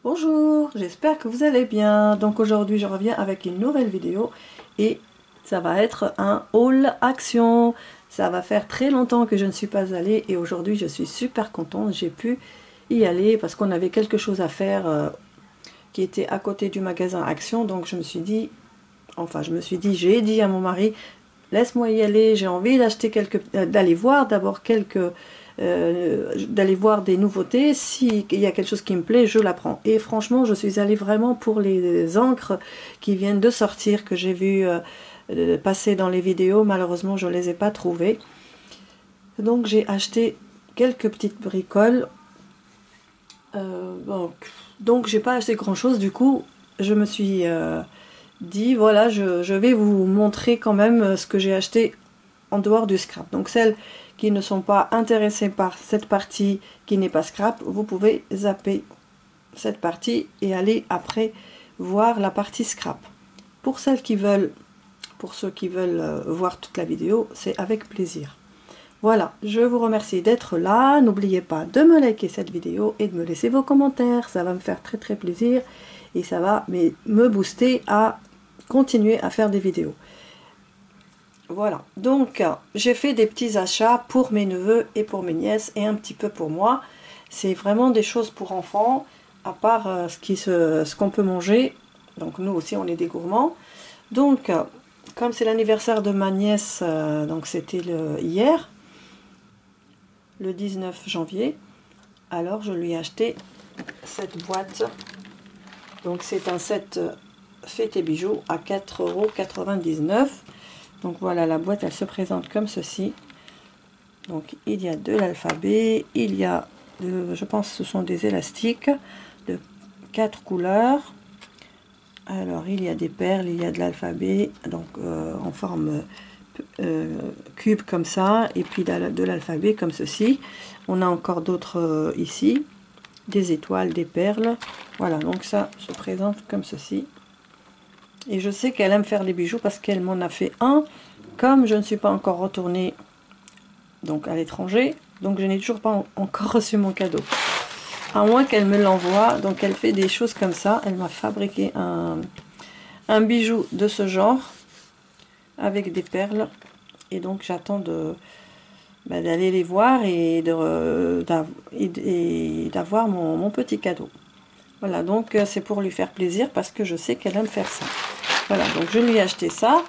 Bonjour, j'espère que vous allez bien. Donc aujourd'hui je reviens avec une nouvelle vidéo et ça va être un haul action. Ça va faire très longtemps que je ne suis pas allée et aujourd'hui je suis super contente. J'ai pu y aller parce qu'on avait quelque chose à faire qui était à côté du magasin Action. Donc je me suis dit, j'ai dit à mon mari, laisse-moi y aller, j'ai envie d'aller voir d'abord d'aller voir des nouveautés. Si il y a quelque chose qui me plaît, je la prends. Et franchement, je suis allée vraiment pour les encres qui viennent de sortir, que j'ai vu passer dans les vidéos. Malheureusement, je ne les ai pas trouvées. Donc j'ai acheté quelques petites bricoles. Donc j'ai pas acheté grand chose. Du coup, je me suis dit, voilà, je vais vous montrer quand même ce que j'ai acheté en dehors du scrap. Donc celles qui ne sont pas intéressées par cette partie qui n'est pas scrap, vous pouvez zapper cette partie et aller après voir la partie scrap. Pour celles qui veulent, pour ceux qui veulent voir toute la vidéo, c'est avec plaisir. Voilà, je vous remercie d'être là. N'oubliez pas de me liker cette vidéo et de me laisser vos commentaires. Ça va me faire très très plaisir et ça va me booster à continuer à faire des vidéos. Voilà, donc j'ai fait des petits achats pour mes neveux et pour mes nièces et un petit peu pour moi. C'est vraiment des choses pour enfants, à part ce qu'on peut manger. Donc nous aussi on est des gourmands. Donc comme c'est l'anniversaire de ma nièce, donc c'était hier, le 19 janvier, alors je lui ai acheté cette boîte. Donc c'est un set fête et bijoux à 4,99 €. Donc voilà, la boîte elle se présente comme ceci. Donc il y a de l'alphabet, il y a, je pense que ce sont des élastiques de 4 couleurs. Alors il y a des perles, il y a de l'alphabet, donc en forme cube comme ça, et puis de l'alphabet comme ceci. On a encore d'autres ici, des étoiles, des perles. Voilà, donc ça se présente comme ceci. Et je sais qu'elle aime faire des bijoux parce qu'elle m'en a fait un. Comme je ne suis pas encore retournée donc à l'étranger, donc je n'ai toujours pas encore reçu mon cadeau, à moins qu'elle me l'envoie. Donc elle fait des choses comme ça. Elle m'a fabriqué un bijou de ce genre avec des perles et donc j'attends d'aller les voir et d'avoir mon petit cadeau. Voilà, donc c'est pour lui faire plaisir parce que je sais qu'elle aime faire ça. Voilà, donc je lui ai acheté ça.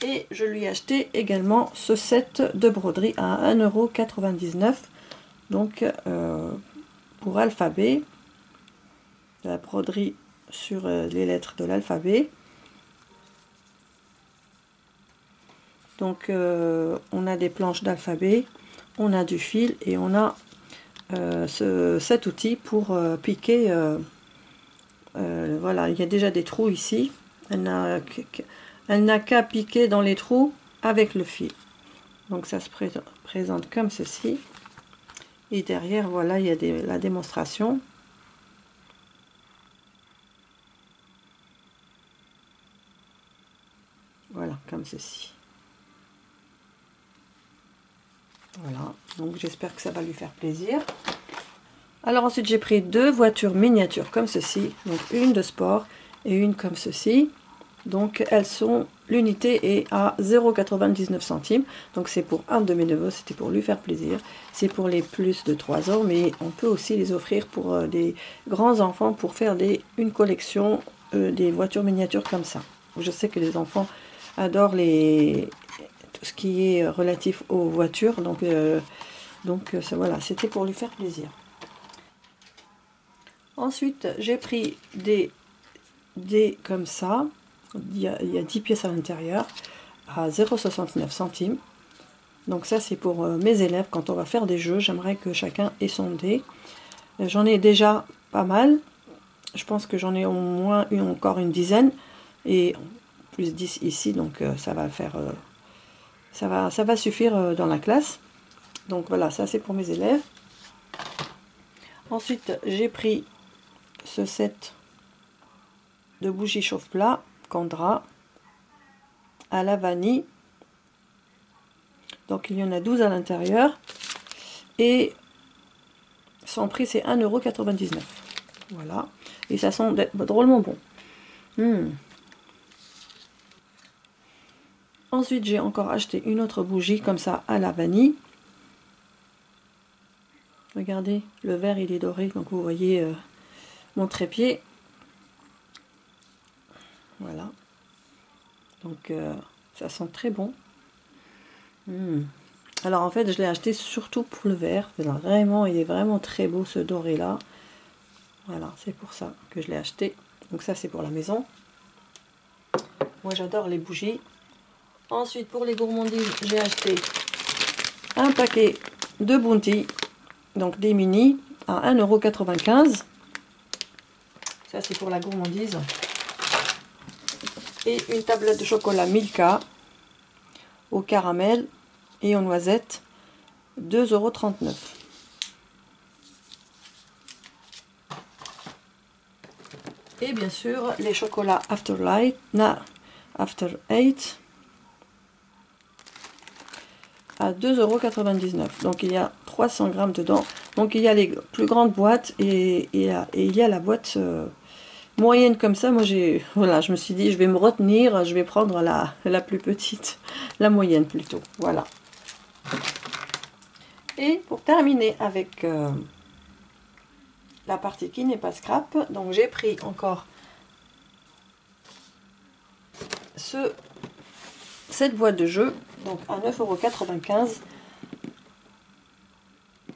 Et je lui ai acheté également ce set de broderie à 1,99 €. Donc pour alphabet, la broderie sur les lettres de l'alphabet. Donc on a des planches d'alphabet, on a du fil et on a cet outil pour piquer. Voilà, il y a déjà des trous ici. Elle n'a qu'à piquer dans les trous avec le fil. Donc ça se présente comme ceci. Et derrière, voilà, il y a la démonstration. Voilà, comme ceci. Voilà, donc j'espère que ça va lui faire plaisir. Alors ensuite, j'ai pris deux voitures miniatures comme ceci. Donc une de sport et une comme ceci. Donc elles sont, l'unité est à 0,99 €. Donc c'est pour un de mes neveux, c'était pour lui faire plaisir. C'est pour les plus de 3 ans, mais on peut aussi les offrir pour des grands enfants pour faire une collection des voitures miniatures comme ça. Je sais que les enfants adorent tout ce qui est relatif aux voitures, donc voilà, c'était pour lui faire plaisir. Ensuite, j'ai pris des dés comme ça. Il y a 10 pièces à l'intérieur à 0,69 €. Donc ça c'est pour mes élèves quand on va faire des jeux. J'aimerais que chacun ait son dé. J'en ai déjà pas mal. Je pense que j'en ai au moins encore une dizaine. Et plus 10 ici. Donc ça va faire... ça va suffire dans la classe. Donc voilà, ça c'est pour mes élèves. Ensuite j'ai pris ce set de bougies chauffe-plat Candra à la vanille. Donc il y en a 12 à l'intérieur. Et son prix c'est 1,99 €. Voilà. Et ça sent drôlement bon. Ensuite j'ai encore acheté une autre bougie comme ça à la vanille. Regardez, le verre il est doré, donc vous voyez mon trépied. Voilà. Donc ça sent très bon. Alors en fait je l'ai acheté surtout pour le verre. Vraiment, il est vraiment très beau ce doré là. Voilà, c'est pour ça que je l'ai acheté. Donc ça c'est pour la maison. Moi j'adore les bougies. Ensuite pour les gourmandises, j'ai acheté un paquet de Bounty. Donc des mini à 1,95 €. Ça c'est pour la gourmandise. Et une tablette de chocolat Milka au caramel et aux noisettes, 2,39 €. Et bien sûr les chocolats After 8 à 2,99 €. Donc il y a 300 grammes dedans. Donc il y a les plus grandes boîtes et il y a la boîte moyenne comme ça. Moi voilà, je me suis dit je vais me retenir, je vais prendre la plus petite, la moyenne plutôt. Voilà. Et pour terminer avec la partie qui n'est pas scrap, donc j'ai pris encore cette boîte de jeux, donc à 9,95 €.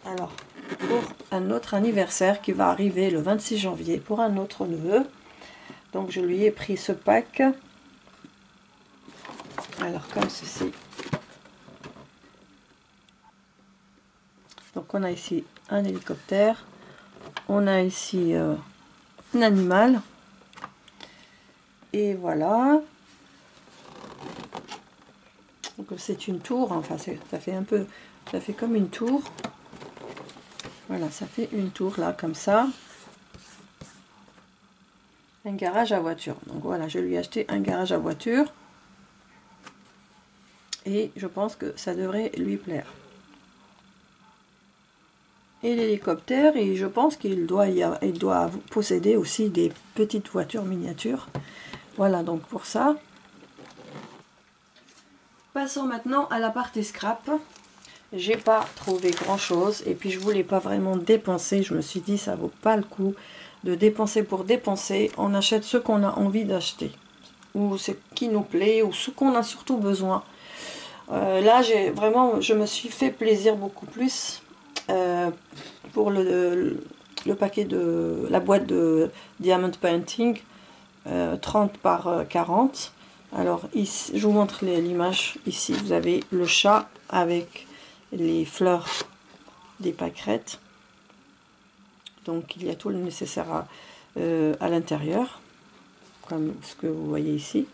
Alors, pour un autre anniversaire qui va arriver le 26 janvier pour un autre neveu. Donc je lui ai pris ce pack. Alors comme ceci. Donc on a ici un hélicoptère. On a ici un animal. Et voilà. Donc c'est une tour. Enfin ça fait un peu. Ça fait comme une tour. Voilà, ça fait une tour là comme ça. Un garage à voiture. Donc voilà, je lui ai acheté un garage à voiture. Et je pense que ça devrait lui plaire. Et l'hélicoptère, et je pense qu'il doit posséder aussi des petites voitures miniatures. Voilà donc pour ça. Passons maintenant à la partie scrap. J'ai pas trouvé grand chose et puis je voulais pas vraiment dépenser. Je me suis dit ça vaut pas le coup de dépenser pour dépenser. On achète ce qu'on a envie d'acheter, ou ce qui nous plaît, ou ce qu'on a surtout besoin. Là je me suis fait plaisir beaucoup plus pour le paquet de la boîte de Diamond Painting 30 par 40. Alors ici je vous montre l'image. Ici vous avez le chat avec les fleurs des pâquerettes. Donc il y a tout le nécessaire à l'intérieur, comme ce que vous voyez ici.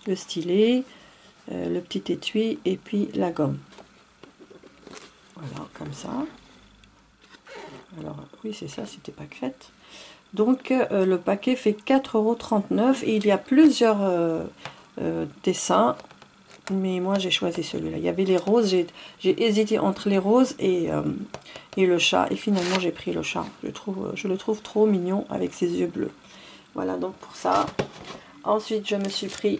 Le stylet, le petit étui et puis la gomme. Voilà, comme ça. Alors oui c'est ça, c'était pâquerette. Donc le paquet fait 4,39 € et il y a plusieurs dessins. Mais moi j'ai choisi celui-là. Il y avait les roses, j'ai hésité entre les roses et le chat. Et finalement j'ai pris le chat. Je le trouve trop mignon avec ses yeux bleus. Voilà donc pour ça. Ensuite je me suis pris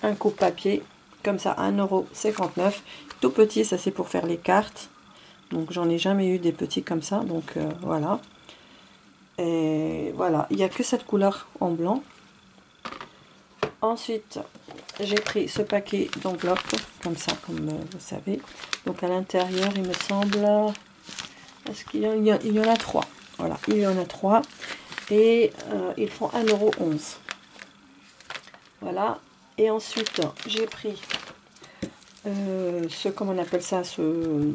un coupe-papier comme ça à 1,59 €. Tout petit, ça c'est pour faire les cartes. Donc j'en ai jamais eu des petits comme ça. Donc voilà. Et voilà, il n'y a que cette couleur en blanc. Ensuite, j'ai pris ce paquet d'enveloppes, comme ça, comme vous savez. Donc à l'intérieur, il me semble, est-ce qu'il y en a 3. Voilà, il y en a 3. Et ils font 1,11 €. Voilà. Et ensuite, j'ai pris comment on appelle ça, ce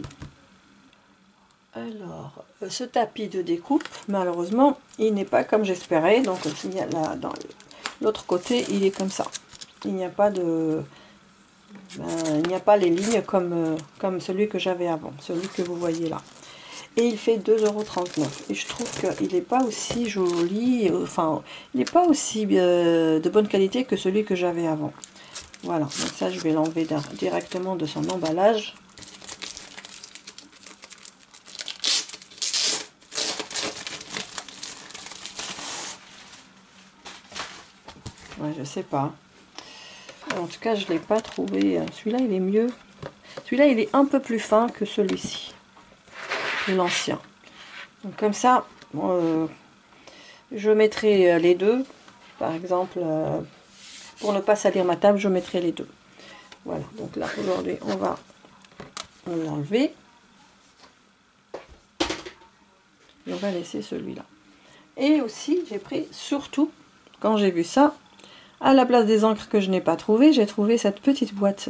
tapis de découpe. Malheureusement, il n'est pas comme j'espérais. Donc, il y a là, dans l'autre côté, il est comme ça. Il n'y a pas les lignes comme celui que j'avais avant, celui que vous voyez là. Et il fait 2,39 €. Et je trouve qu'il n'est pas aussi joli, enfin, il n'est pas aussi de bonne qualité que celui que j'avais avant. Voilà, donc ça je vais l'enlever directement de son emballage. Ouais, je sais pas. En tout cas, je l'ai pas trouvé. Celui-là, il est mieux. Celui-là, il est un peu plus fin que celui-ci, l'ancien. Donc comme ça, je mettrai les deux. Par exemple, pour ne pas salir ma table, je mettrai les deux. Voilà, donc là, aujourd'hui, on va l'enlever. Et on va laisser celui-là. Et aussi, j'ai pris, surtout, quand j'ai vu ça, à la place des encres que je n'ai pas trouvées, j'ai trouvé cette petite boîte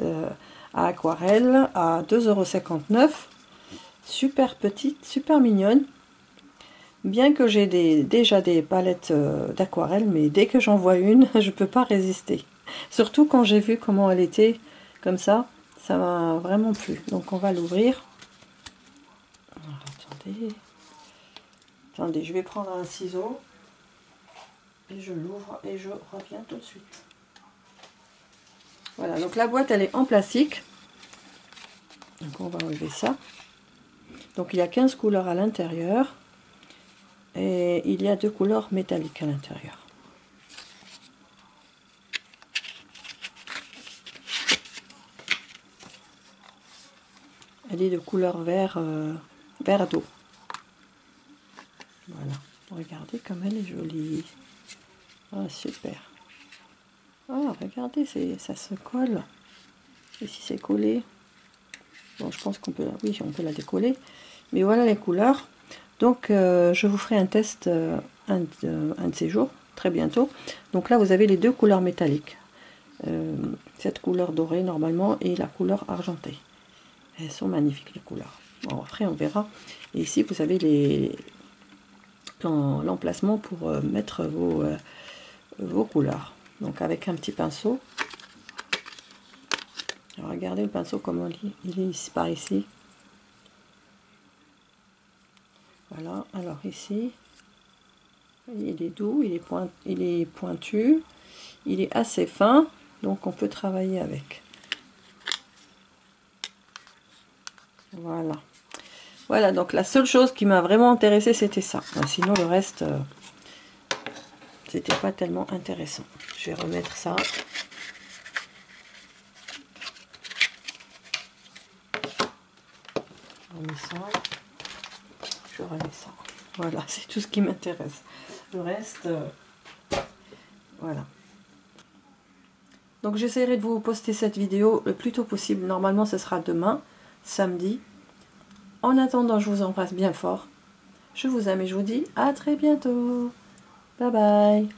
à aquarelle à 2,59 €. Super petite, super mignonne. Bien que j'ai déjà des palettes d'aquarelle, mais dès que j'en vois une, je ne peux pas résister. Surtout quand j'ai vu comment elle était, comme ça m'a vraiment plu. Donc on va l'ouvrir. Attendez, je vais prendre un ciseau. Et je l'ouvre et je reviens tout de suite. Voilà, donc la boîte elle est en plastique. Donc on va enlever ça. Donc il y a 15 couleurs à l'intérieur. Et il y a 2 couleurs métalliques à l'intérieur. Elle est de couleur vert, vert d'eau. Voilà, regardez comme elle est jolie. Ah, super. Ah, regardez, ça se colle. Ici c'est collé. Bon, je pense qu'on peut, oui, on peut la décoller. Mais voilà les couleurs. Donc je vous ferai un test un de ces jours, très bientôt. Donc là vous avez les 2 couleurs métalliques. Cette couleur dorée normalement et la couleur argentée. Elles sont magnifiques les couleurs. Bon, après on verra. Et ici vous avez l'emplacement pour mettre vos couleurs. Donc avec un petit pinceau. Alors, regardez le pinceau comment il est ici, par ici. Voilà, alors ici, il est doux, il est pointu, il est assez fin, donc on peut travailler avec. Voilà. Voilà, donc la seule chose qui m'a vraiment intéressée, c'était ça. Sinon, le reste, c'était pas tellement intéressant. Je vais remettre ça. Je remets ça. Je remets ça. Voilà, c'est tout ce qui m'intéresse. Le reste, voilà. Donc j'essaierai de vous poster cette vidéo le plus tôt possible. Normalement, ce sera demain, samedi. En attendant, je vous embrasse bien fort. Je vous aime et je vous dis à très bientôt. Bye bye.